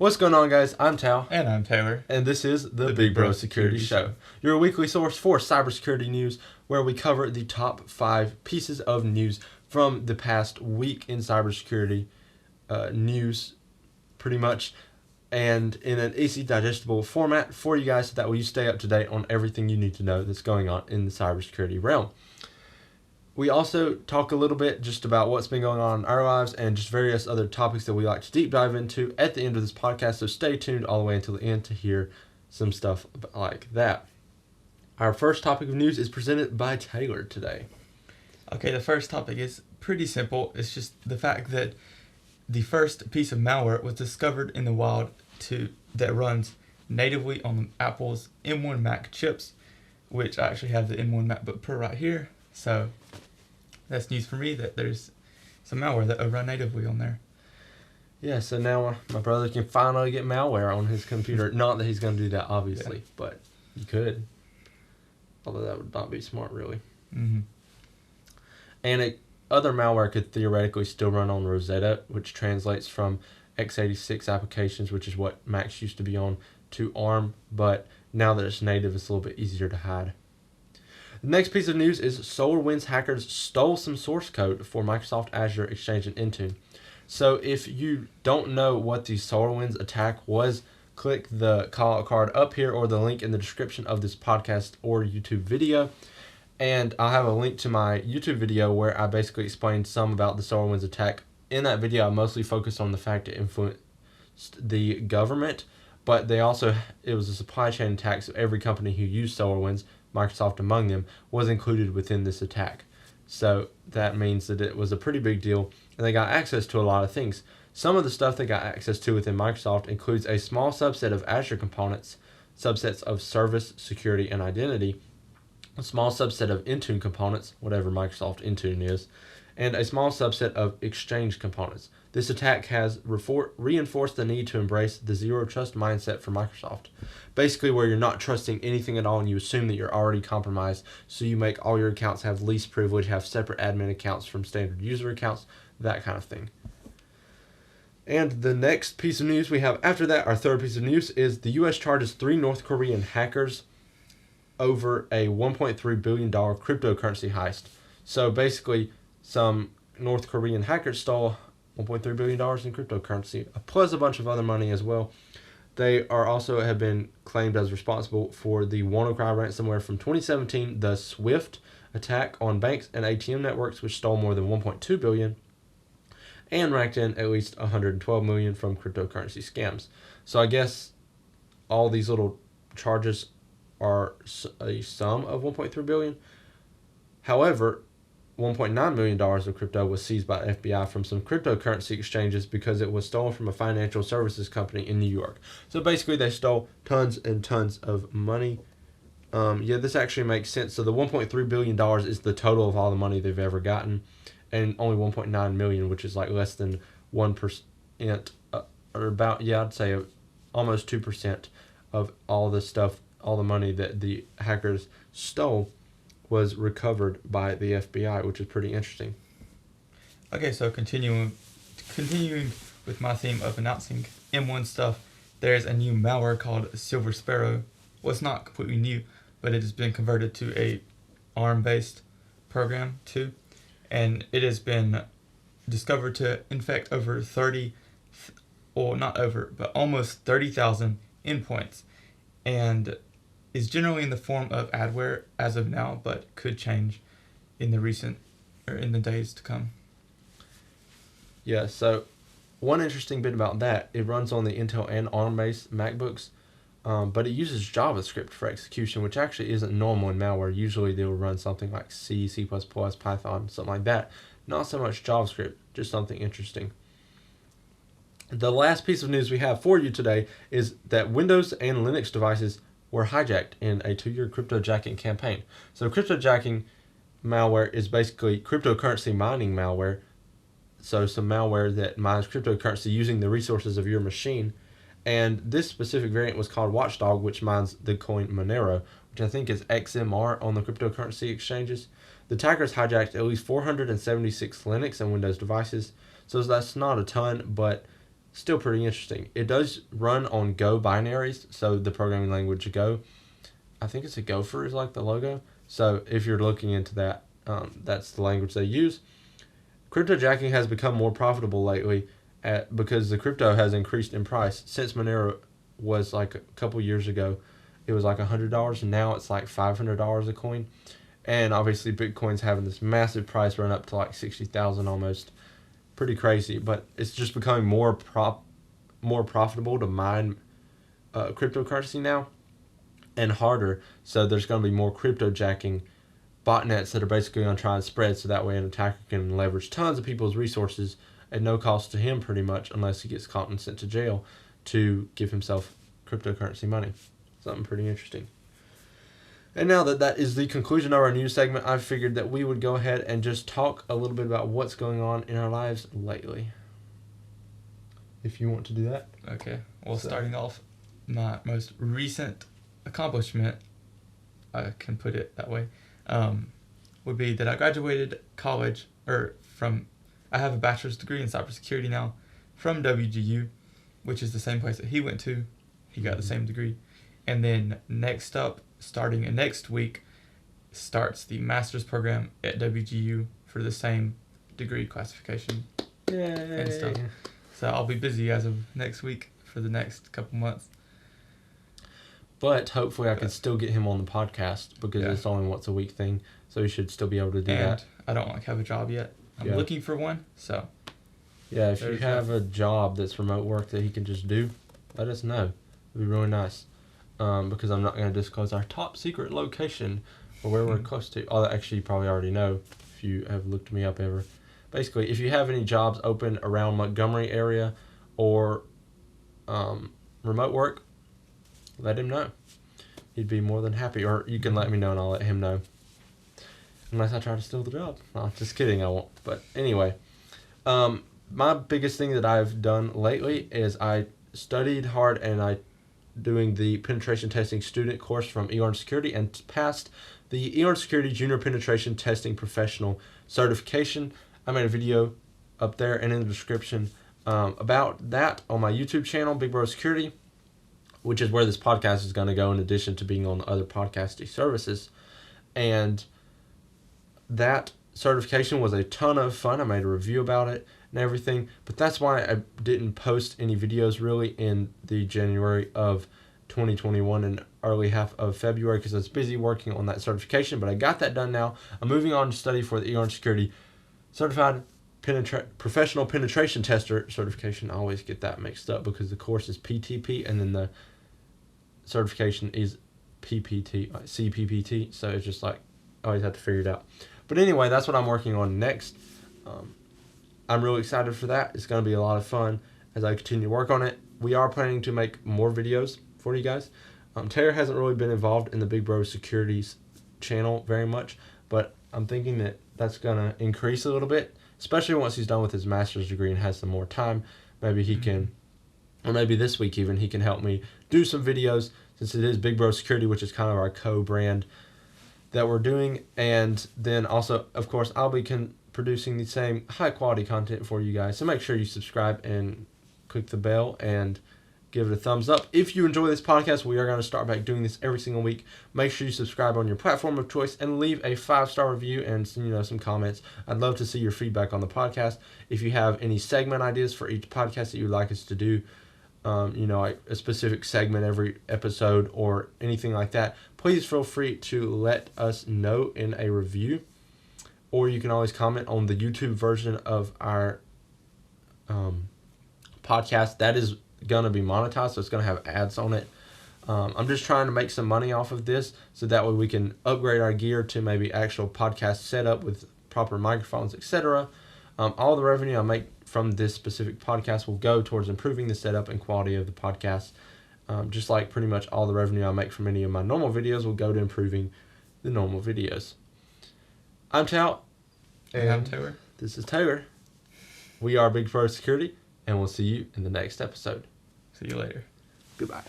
What's going on, guys? I'm Tal. And I'm Taylor. And this is the BigBroSecurity Show, your weekly source for cybersecurity news, where we cover the top 5 pieces of news from the past week in cybersecurity news, pretty much, and in an easy, digestible format for you guys so that way you stay up to date on everything you need to know that's going on in the cybersecurity realm. We also talk a little bit just about what's been going on in our lives and just various other topics that we like to deep dive into at the end of this podcast, so stay tuned all the way until the end to hear some stuff like that. Our first topic of news is presented by Taylor today. Okay, the first topic is pretty simple. It's just the fact that the first piece of malware was discovered in the wild that runs natively on Apple's M1 Mac chips, which I actually have the M1 MacBook Pro right here. So that's news for me that there's some malware that will run natively on there. Yeah, so now my brother can finally get malware on his computer. Not that he's going to do that, obviously, but he could. Although that would not be smart, really. Mm-hmm. And other malware could theoretically still run on Rosetta, which translates from x86 applications, which is what Macs used to be on, to ARM. But now that it's native, it's a little bit easier to hide. The next piece of news is SolarWinds hackers stole some source code for Microsoft Azure Exchange and Intune. So if you don't know what the SolarWinds attack was, click the call out card up here or the link in the description of this podcast or YouTube video. And I'll have a link to my YouTube video where I basically explained some about the SolarWinds attack. In that video, I mostly focused on the fact it influenced the government, but it was a supply chain attack, so every company who used SolarWinds, Microsoft among them, was included within this attack. So that means that it was a pretty big deal, and they got access to a lot of things. Some of the stuff they got access to within Microsoft includes a small subset of Azure components, subsets of service, security, and identity, a small subset of Intune components, whatever Microsoft Intune is, and a small subset of Exchange components. This attack has reinforced the need to embrace the zero trust mindset for Microsoft. Basically, where you're not trusting anything at all and you assume that you're already compromised, so you make all your accounts have least privilege, have separate admin accounts from standard user accounts, that kind of thing. And the next piece of news we have after that, our third piece of news, is the U.S. charges 3 North Korean hackers over a $1.3 billion cryptocurrency heist. So basically, some North Korean hackers stole $1.3 billion in cryptocurrency, plus a bunch of other money as well. They have been claimed as responsible for the WannaCry ransomware from 2017, the SWIFT attack on banks and ATM networks, which stole more than $1.2 billion, and racked in at least $112 million from cryptocurrency scams. So I guess all these little charges are a sum of $1.3 billion. However, $1.9 million of crypto was seized by FBI from some cryptocurrency exchanges because it was stolen from a financial services company in New York. So basically, they stole tons and tons of money. This actually makes sense. So the $1.3 billion is the total of all the money they've ever gotten, and only $1.9 million, which is like less than 1%, or about, I'd say almost 2% of all the stuff, all the money that the hackers stole was recovered by the FBI, which is pretty interesting. Okay, so continuing with my theme of announcing M1 stuff, there's a new malware called Silver Sparrow. Well, it's not completely new, but it has been converted to a ARM-based program too, and it has been discovered to infect over almost 30,000 endpoints, and is generally in the form of adware as of now, but could change in the days to come. Yeah, so one interesting bit about that, it runs on the Intel and ARM-based MacBooks, but it uses JavaScript for execution, which actually isn't normal in malware. Usually they will run something like C, C++, Python, something like that. Not so much JavaScript, just something interesting. The last piece of news we have for you today is that Windows and Linux devices were hijacked in a 2-year cryptojacking campaign. So cryptojacking malware is basically cryptocurrency mining malware. So some malware that mines cryptocurrency using the resources of your machine. And this specific variant was called Watchdog, which mines the coin Monero, which I think is XMR on the cryptocurrency exchanges. The attackers hijacked at least 476 Linux and Windows devices. So that's not a ton, but still pretty interesting. It does run on Go binaries, so the programming language Go. I think it's a Gopher is like the logo. So if you're looking into that, that's the language they use. Cryptojacking has become more profitable lately because the crypto has increased in price. Since Monero was like a couple years ago, it was like $100, and now it's like $500 a coin. And obviously Bitcoin's having this massive price run up to like 60,000 almost. Pretty crazy, but it's just becoming more profitable to mine cryptocurrency now, and harder. So there's going to be more cryptojacking botnets that are basically going to try and spread, so that way an attacker can leverage tons of people's resources at no cost to him, pretty much, unless he gets caught and sent to jail, to give himself cryptocurrency money. Something pretty interesting. And now that that is the conclusion of our news segment, I figured that we would go ahead and just talk a little bit about what's going on in our lives lately. If you want to do that. Okay. Well, starting off, my most recent accomplishment, I can put it that way, would be that I graduated college, I have a bachelor's degree in cybersecurity now from WGU, which is the same place that he went to. He got the same degree. And then next up, starting next week, starts the master's program at WGU for the same degree classification. Yay. And stuff. So I'll be busy as of next week for the next couple months. But hopefully I can still get him on the podcast, because it's only once a week thing, so he should still be able to do that. I don't have a job yet. I'm looking for one, so. Yeah, if you have a job that's remote work that he can just do, let us know. It'd be really nice. Because I'm not going to disclose our top secret location or where we're close to. Oh, actually, you probably already know if you have looked me up ever. Basically, if you have any jobs open around Montgomery area or remote work, let him know. He'd be more than happy. Or you can let me know and I'll let him know. Unless I try to steal the job. No, just kidding, I won't. But anyway, my biggest thing that I've done lately is I studied hard and I doing the penetration testing student course from eJPT and passed the eJPT Junior Penetration Testing Professional certification. I made a video up there and in the description about that on my YouTube channel, BigBroSecurity, which is where this podcast is going to go in addition to being on other podcasting services. And that certification was a ton of fun. I made a review about it and everything, but that's why I didn't post any videos really in the January of 2021 and early half of February, because I was busy working on that certification. But I got that done now. I'm moving on to study for the eJPT Certified Professional Penetration Tester certification. I always get that mixed up because the course is PTP and then the certification is CPPT, so it's just like I always have to figure it out. But anyway, that's what I'm working on next. I'm really excited for that. It's going to be a lot of fun as I continue to work on it. We are planning to make more videos for you guys. Taylor hasn't really been involved in the BigBroSecurity's channel very much, but I'm thinking that that's going to increase a little bit, especially once he's done with his master's degree and has some more time. Maybe he can, or maybe this week even, he can help me do some videos, since it is BigBroSecurity, which is kind of our co-brand that we're doing. And then also, of course, I'll be producing the same high quality content for you guys. So make sure you subscribe and click the bell and give it a thumbs up. If you enjoy this podcast, we are going to start back doing this every single week. Make sure you subscribe on your platform of choice and leave a 5-star review and some comments. I'd love to see your feedback on the podcast. If you have any segment ideas for each podcast that you'd like us to do, like a specific segment every episode or anything like that, please feel free to let us know in a review. Or you can always comment on the YouTube version of our podcast. That is going to be monetized, so it's going to have ads on it. I'm just trying to make some money off of this, so that way we can upgrade our gear to maybe actual podcast setup with proper microphones, etc. All the revenue I make from this specific podcast will go towards improving the setup and quality of the podcast. Just like pretty much all the revenue I make from any of my normal videos will go to improving the normal videos. I'm Tal. And I'm Taylor. This is Taylor. We are BigBroSecurity, and we'll see you in the next episode. See you later. Goodbye.